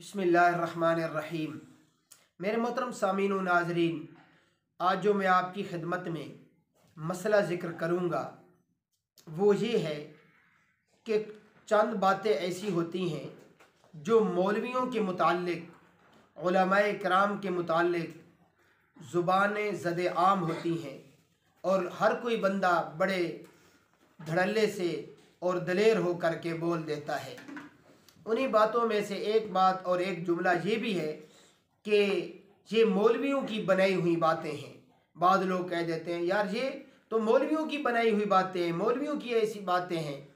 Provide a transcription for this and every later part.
बिस्मिल्लाहिर्रहमानिर्रहीम। मेरे मोहतरम सामीन व नाज़रीन, आज जो मैं आपकी खिदमत में मसला ज़िक्र करूँगा वो ये है कि चंद बातें ऐसी होती हैं जो मौलवियों के मुताल्लिक, उलमाए किराम के मुताल्लिक ज़ुबान ज़द आम होती हैं और हर कोई बंदा बड़े धड़ल्ले से और दलेर हो कर के बोल देता है। उन्हीं बातों में से एक बात और एक जुमला ये भी है कि ये मौलवियों की बनाई हुई बातें हैं। बाद लोग कह देते हैं यार ये तो मौलवियों की बनाई हुई बातें हैं, मौलवियों की ऐसी बातें हैं।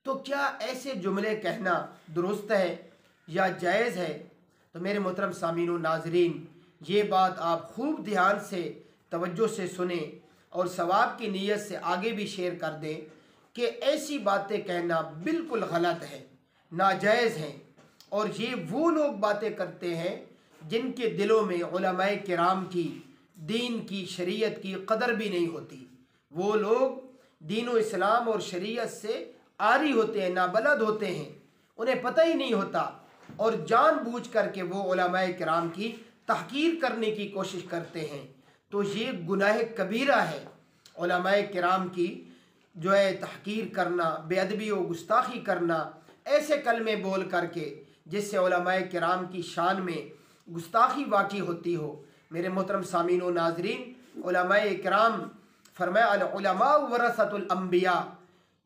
तो क्या ऐसे जुमले कहना दुरुस्त है या जायज़ है? तो मेरे मोहतरम सामीन व नाज़रीन, ये बात आप खूब ध्यान से तवज्जो से सुने और सवाब की नीयत से आगे भी शेयर कर दें कि ऐसी बातें कहना बिल्कुल गलत है, नाजायज़ हैं। और ये वो लोग बातें करते हैं जिनके दिलों में उलमाए किराम की, दीन की, शरीयत की कदर भी नहीं होती। वो लोग दीन व इस्लाम और शरीयत से आरी होते हैं, नाबलद होते हैं, उन्हें पता ही नहीं होता और जानबूझ करके वो उलमाए किराम की तहकीर करने की कोशिश करते हैं। तो ये गुनाह कबीरा है उलमाए किराम की जो है तहकीर करना, बेअदबी व गुस्ताखी करना, ऐसे कलमे बोल करके जिससे उलमाए किराम की शान में गुस्ताखी वाक़ई होती हो। मेरे मोहतरम सामीन व नाज़रीन, उलमाए किराम फरमाया अल उलमा वरसतुल अंबिया,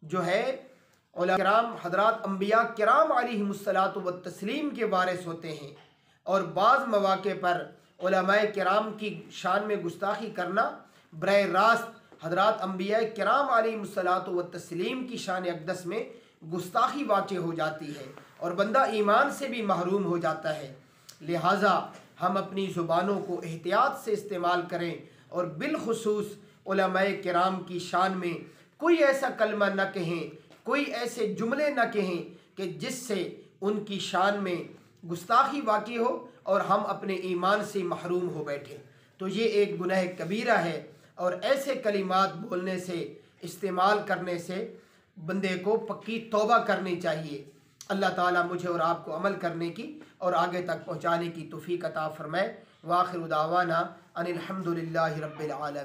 जो है उलमा किराम हज़रात अंबिया किराम अलैहिमुस्सलातु व तस्लीम के वारिस होते हैं। और बाज़ मौक़े पर उलमाए किराम की शान में गुस्ताखी करना बराह रास्त हज़रात अंबिया किराम अलैहिमुस्सलातु व तस्लीम की शान अक़दस में गुस्ताखी वाक़ई हो जाती है और बंदा ईमान से भी महरूम हो जाता है। लिहाजा हम अपनी ज़ुबानों को एहतियात से इस्तेमाल करें और बिलखुसूस उलमाए किराम की शान में कोई ऐसा कलमा न कहें, कोई ऐसे जुमले न कहें कि जिससे उनकी शान में गुस्ताखी वाक़ई हो और हम अपने ईमान से महरूम हो बैठे। तो ये एक गुनाह कबीरा है और ऐसे कलिमात बोलने से, इस्तेमाल करने से बंदे को पक्की तौबा करनी चाहिए। अल्लाह ताला मुझे और आपको अमल करने की और आगे तक पहुँचाने की तौफीक अता फरमाए। व आखिर दावाना अनिल हम्दुलिल्लाहि रब्बिल आलमीन।